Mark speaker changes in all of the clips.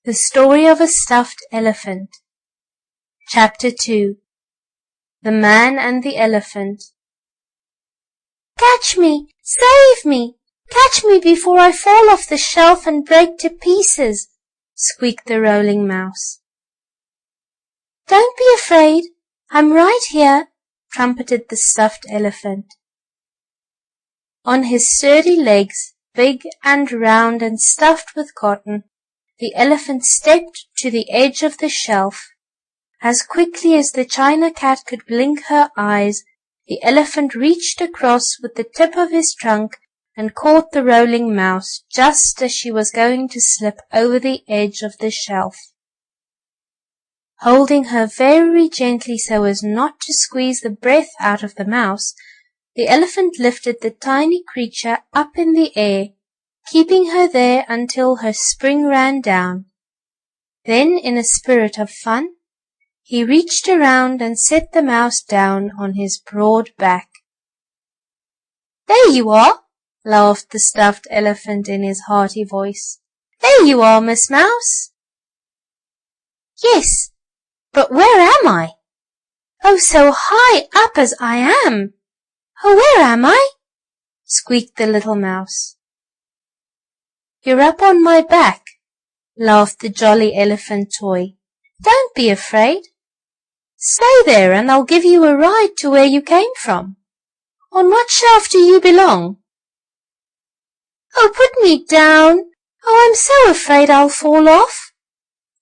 Speaker 1: The Story of a Stuffed Elephant. Chapter 2. The Man and the Elephant. "Catch me! Save me! Catch me before I fall off the shelf and break to pieces," squeaked the rolling mouse. "Don't be afraid. I'm right here," trumpeted the stuffed elephant. On his sturdy legs, big and round and stuffed with cotton, the elephant stepped to the edge of the shelf. As quickly as the china cat could blink her eyes, the elephant reached across with the tip of his trunk and caught the rolling mouse just as she was going to slip over the edge of the shelf. Holding her very gently so as not to squeeze the breath out of the mouse, the elephant lifted the tiny creature up in the air, keeping her there until her spring ran down. Then, in a spirit of fun, he reached around and set the mouse down on his broad back. "There you are," laughed the stuffed elephant in his hearty voice. "There you are, Miss Mouse." "Yes, but where am I? Oh, so high up as I am! Oh, where am I?" squeaked the little mouse. "You're up on my back," laughed the jolly elephant toy. "Don't be afraid. Stay there and I'll give you a ride to where you came from. On what shelf do you belong?" "Oh, put me down. Oh, I'm so afraid I'll fall off,"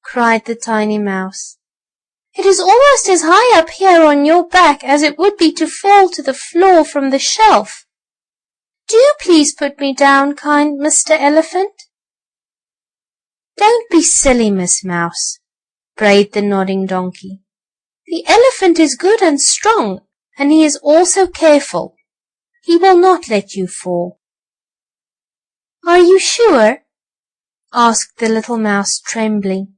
Speaker 1: cried the tiny mouse. "It is almost as high up here on your back as it would be to fall to the floor from the shelf. Do please put me down, kind Mr. Elephant." "Don't be silly, Miss Mouse," brayed the nodding donkey. "The elephant is good and strong, and he is also careful. He will not let you fall." "Are you sure?" asked the little mouse, trembling.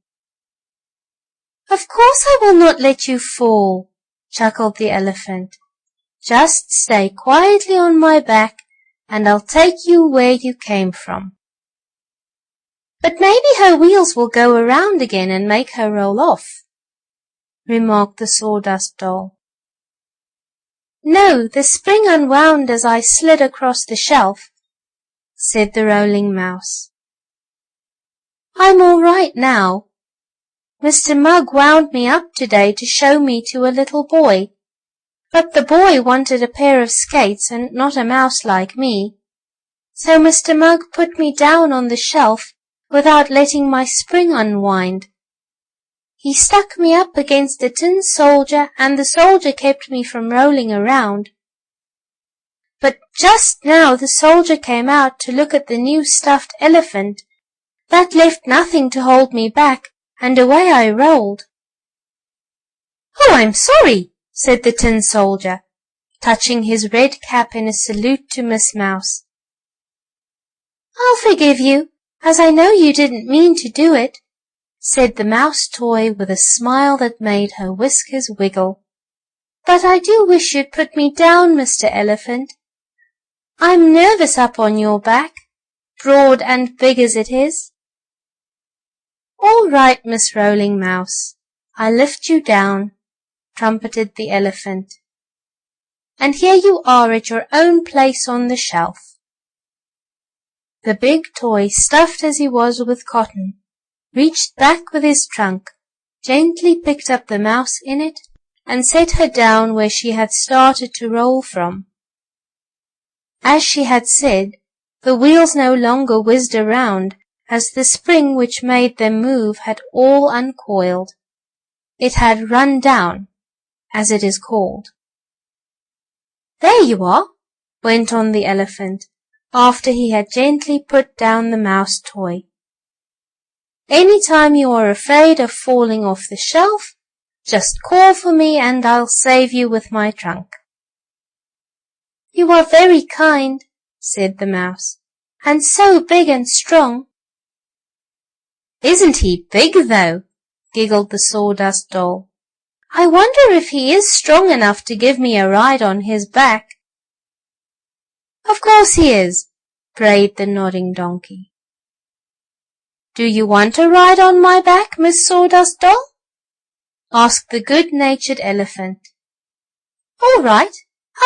Speaker 1: "Of course I will not let you fall," chuckled the elephant. "Just stay quietly on my back, and I'll take you where you came from." "But maybe her wheels will go around again and make her roll off," remarked the sawdust doll. "No, the spring unwound as I slid across the shelf," said the rolling mouse. "I'm all right now. Mr. Mugg wound me up today to show me to a little boy, but the boy wanted a pair of skates and not a mouse like me. So Mr. Mugg put me down on the shelf without letting my spring unwind. He stuck me up against a tin soldier, and the soldier kept me from rolling around. But just now the soldier came out to look at the new stuffed elephant. That left nothing to hold me back, and away I rolled." "Oh, I'm sorry," said the tin soldier, touching his red cap in a salute to Miss Mouse. "I'll forgive you, as I know you didn't mean to do it," said the mouse toy with a smile that made her whiskers wiggle. "But I do wish you'd put me down, Mr. Elephant. I'm nervous up on your back, broad and big as it is." "All right, Miss Rolling Mouse, I'll lift you down," trumpeted the elephant. "And here you are at your own place on the shelf." The big toy, stuffed as he was with cotton, reached back with his trunk, gently picked up the mouse in it, and set her down where she had started to roll from. As she had said, the wheels no longer whizzed around, as the spring which made them move had all uncoiled. It had run down, as it is called. "There you are," went on the elephant, after he had gently put down the mouse toy. "Any time you are afraid of falling off the shelf, just call for me and I'll save you with my trunk." "You are very kind," said the mouse, "and so big and strong." "Isn't he big, though?" giggled the sawdust doll. "I wonder if he is strong enough to give me a ride on his back." "Of course he is," brayed the nodding donkey. "Do you want to ride on my back, Miss Sawdust Doll?" asked the good-natured elephant. "All right,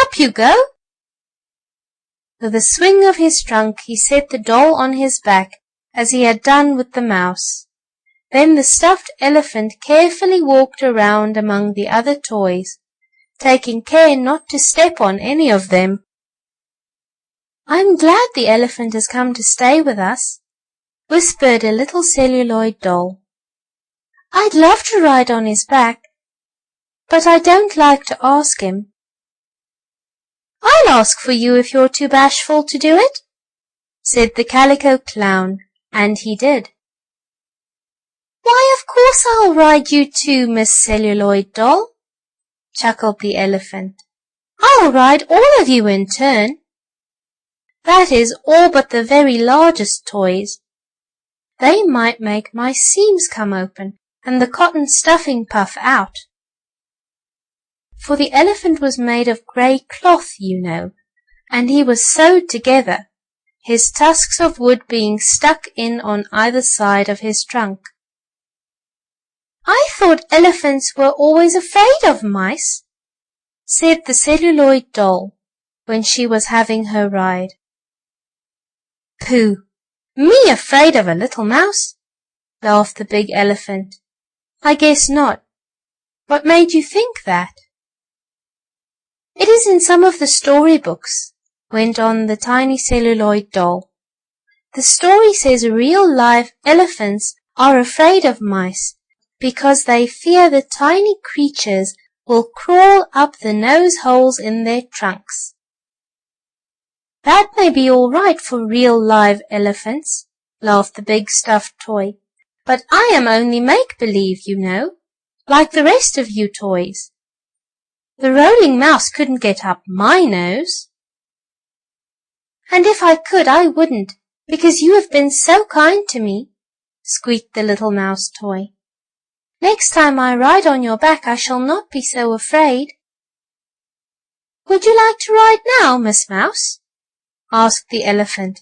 Speaker 1: up you go." With a swing of his trunk he set the doll on his back, as he had done with the mouse. Then the stuffed elephant carefully walked around among the other toys, taking care not to step on any of them. "I'm glad the elephant has come to stay with us," whispered a little celluloid doll. "I'd love to ride on his back, but I don't like to ask him." "I'll ask for you if you're too bashful to do it," said the Calico Clown, and he did. "Why, of course I'll ride you too, Miss Celluloid Doll," chuckled the elephant. "I'll ride all of you in turn. That is all but the very largest toys. They might make my seams come open and the cotton stuffing puff out." For the elephant was made of grey cloth, you know, and he was sewed together, his tusks of wood being stuck in on either side of his trunk. "I thought elephants were always afraid of mice," said the celluloid doll when she was having her ride. "Pooh! Me afraid of a little mouse?" laughed the big elephant. "I guess not. What made you think that?" "It is in some of the storybooks," went on the tiny celluloid doll. "The story says real live elephants are afraid of mice because they fear the tiny creatures will crawl up the nose holes in their trunks." "That may be all right for real live elephants," laughed the big stuffed toy, "but I am only make-believe, you know, like the rest of you toys. The rolling mouse couldn't get up my nose." "And if I could, I wouldn't, because you have been so kind to me," squeaked the little mouse toy. "Next time I ride on your back I shall not be so afraid." "Would you like to ride now, Miss Mouse?" asked the elephant,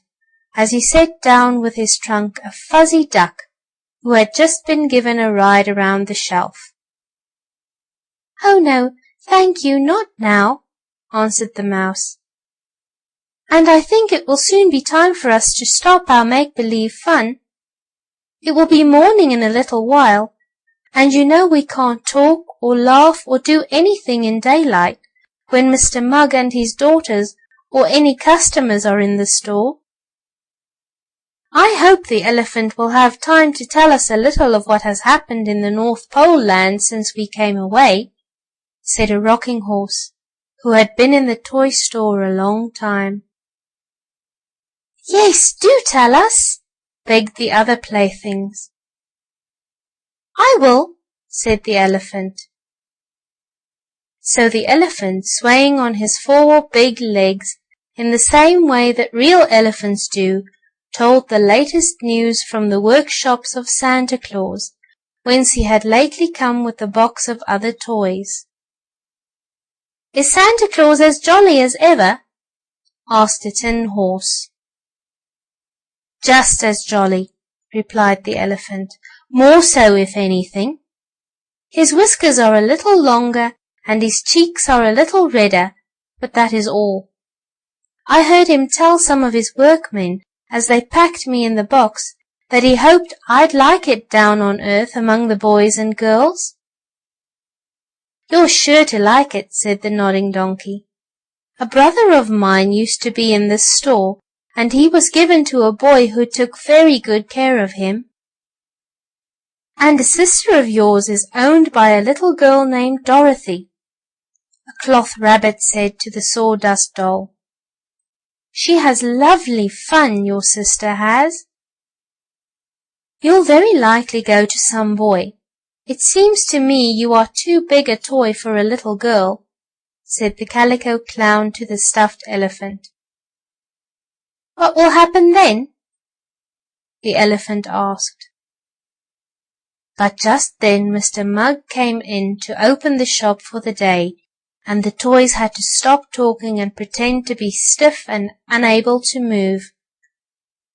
Speaker 1: as he set down with his trunk a fuzzy duck who had just been given a ride around the shelf. "Oh no, thank you, not now," answered the mouse. "And I think it will soon be time for us to stop our make-believe fun. It will be morning in a little while, and you know we can't talk or laugh or do anything in daylight when Mr. Mugg and his daughters or any customers are in the store. I hope the elephant will have time to tell us a little of what has happened in the North Pole land since we came away," said a rocking horse, who had been in the toy store a long time. "Yes, do tell us," begged the other playthings. "I will," said the elephant. So the elephant, swaying on his 4 big legs in the same way that real elephants do, told the latest news from the workshops of Santa Claus, whence he had lately come with a box of other toys. "Is Santa Claus as jolly as ever?" asked a tin horse. "Just as jolly," replied the elephant. "More so, if anything. His whiskers are a little longer and his cheeks are a little redder, but that is all. I heard him tell some of his workmen, as they packed me in the box, that he hoped I'd like it down on earth among the boys and girls." "You're sure to like it," said the nodding donkey. "A brother of mine used to be in this store, and he was given to a boy who took very good care of him." "And a sister of yours is owned by a little girl named Dorothy," a cloth rabbit said to the Sawdust Doll. "She has lovely fun, your sister has." "You'll very likely go to some boy. It seems to me you are too big a toy for a little girl," said the Calico Clown to the stuffed elephant. "What will happen then?" the elephant asked. But just then Mr. Mugg came in to open the shop for the day, and the toys had to stop talking and pretend to be stiff and unable to move.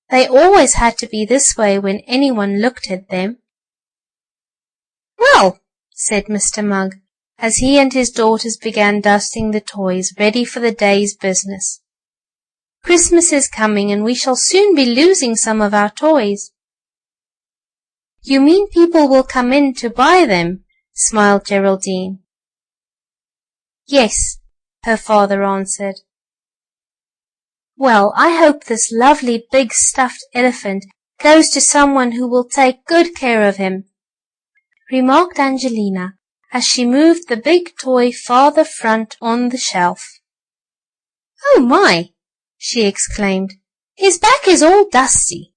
Speaker 1: They always had to be this way when anyone looked at them. "Well," said Mr. Mugg, as he and his daughters began dusting the toys, ready for the day's business. "Christmas is coming, and we shall soon be losing some of our toys." "You mean people will come in to buy them?" smiled Geraldine. "Yes," her father answered. "Well, I hope this lovely big stuffed elephant goes to someone who will take good care of him," remarked Angelina as she moved the big toy farther front on the shelf. "Oh my!" she exclaimed. "His back is all dusty."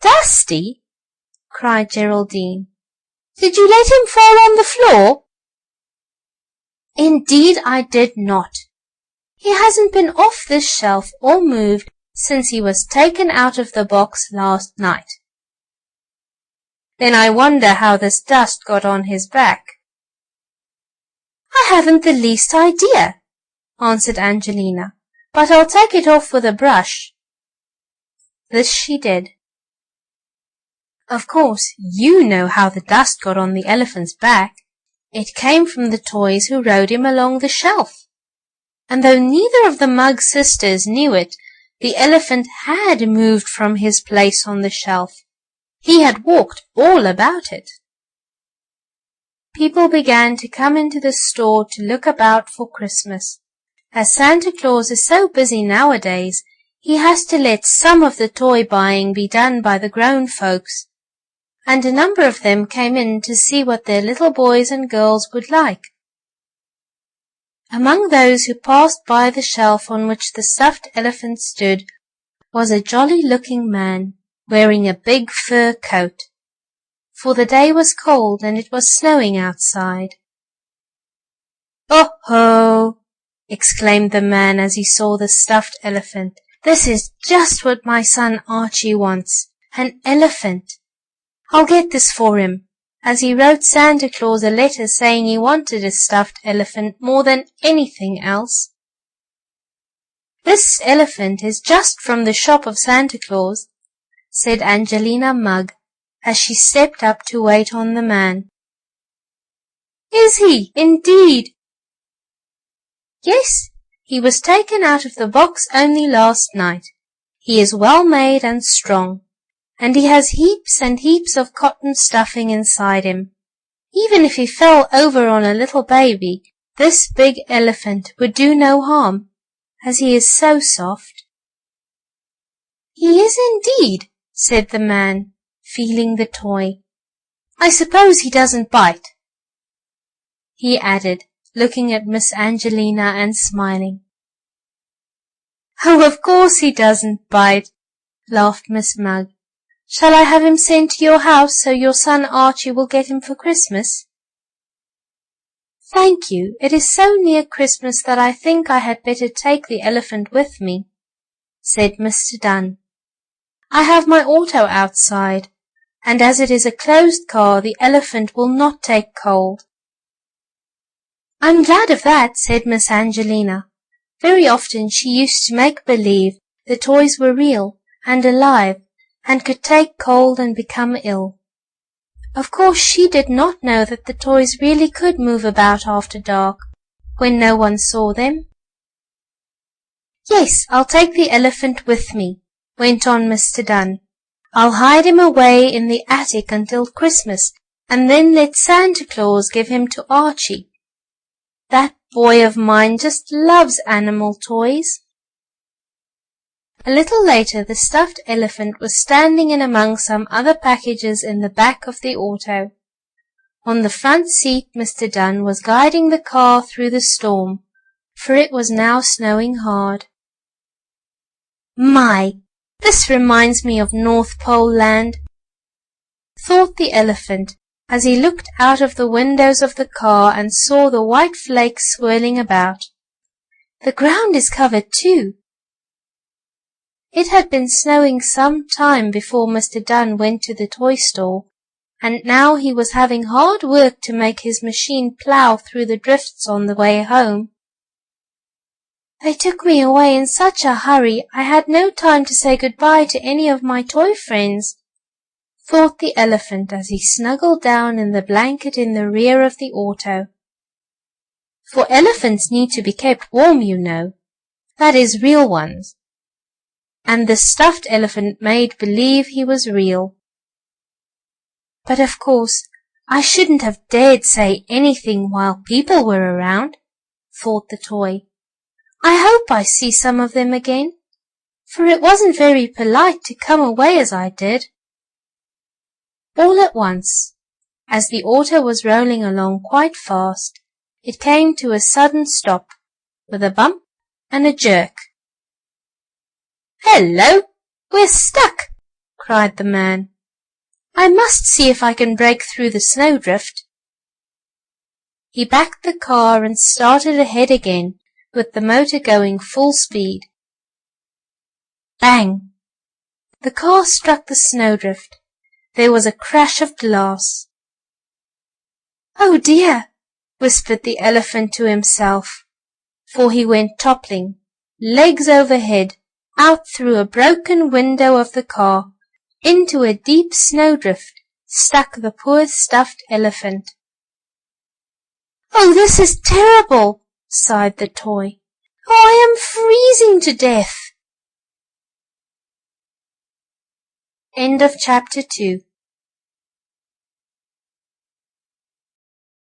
Speaker 1: "Dusty?" cried Geraldine. "Did you let him fall on the floor?" "Indeed I did not. He hasn't been off this shelf or moved since he was taken out of the box last night." "Then I wonder how this dust got on his back." "I haven't the least idea," answered Angelina, "but I'll take it off with a brush." This she did. "Of course, you know how the dust got on the elephant's back. It came from the toys who rode him along the shelf. And though neither of the Mugg sisters knew it, the elephant had moved from his place on the shelf. He had walked all about it. People began to come into the store to look about for Christmas. As Santa Claus is so busy nowadays, he has to let some of the toy buying be done by the grown folks, and a number of them came in to see what their little boys and girls would like. Among those who passed by the shelf on which the stuffed elephant stood was a jolly-looking man, wearing a big fur coat, for the day was cold and it was snowing outside. "Oh-ho!" exclaimed the man as he saw the stuffed elephant. "This is just what my son Archie wants, an elephant. I'll get this for him," as he wrote Santa Claus a letter saying he wanted a stuffed elephant more than anything else. "This elephant is just from the shop of Santa Claus," said Angelina Mugg, as she stepped up to wait on the man. "Is he, indeed?" "Yes, he was taken out of the box only last night. He is well made and strong, and he has heaps and heaps of cotton stuffing inside him. Even if he fell over on a little baby, this big elephant would do no harm, as he is so soft." "He is indeed," said the man, feeling the toy. "I suppose he doesn't bite," he added, looking at Miss Angelina and smiling. "Oh, of course he doesn't bite," laughed Miss Mugg. "Shall I have him sent to your house so your son Archie will get him for Christmas?" "Thank you. It is so near Christmas that I think I had better take the elephant with me," said Mr. Dunn. "I have my auto outside, and as it is a closed car, the elephant will not take cold." "I'm glad of that," said Miss Angelina. Very often she used to make believe the toys were real and alive and could take cold and become ill. Of course she did not know that the toys really could move about after dark, when no one saw them. "Yes, I'll take the elephant with me," went on Mr. Dunn. "I'll hide him away in the attic until Christmas, and then let Santa Claus give him to Archie. That boy of mine just loves animal toys." A little later the stuffed elephant was standing in among some other packages in the back of the auto. On the front seat Mr. Dunn was guiding the car through the storm, for it was now snowing hard. "My, this reminds me of North Pole Land," thought the elephant, as he looked out of the windows of the car and saw the white flakes swirling about. "The ground is covered too." It had been snowing some time before Mr. Dunn went to the toy store, and now he was having hard work to make his machine plow through the drifts on the way home. They took me away in such a hurry I had no time to say goodbye to any of my toy friends, thought the elephant as he snuggled down in the blanket in the rear of the auto. For elephants need to be kept warm, you know. That is, real ones. And the stuffed elephant made believe he was real. But of course, I shouldn't have dared say anything while people were around, thought the toy. I hope I see some of them again, for it wasn't very polite to come away as I did. All at once, as the auto was rolling along quite fast, it came to a sudden stop, with a bump and a jerk. "Hello! We're stuck!" cried the man. "I must see if I can break through the snowdrift." He backed the car and started ahead again, with the motor going full speed. Bang! The car struck the snowdrift. There was a crash of glass. "Oh dear!" whispered the elephant to himself, for he went toppling, legs overhead, out through a broken window of the car, into a deep snowdrift, stuck the poor stuffed elephant. "Oh, this is terrible!" sighed the toy. "Oh, I am freezing to death!" End of chapter 2.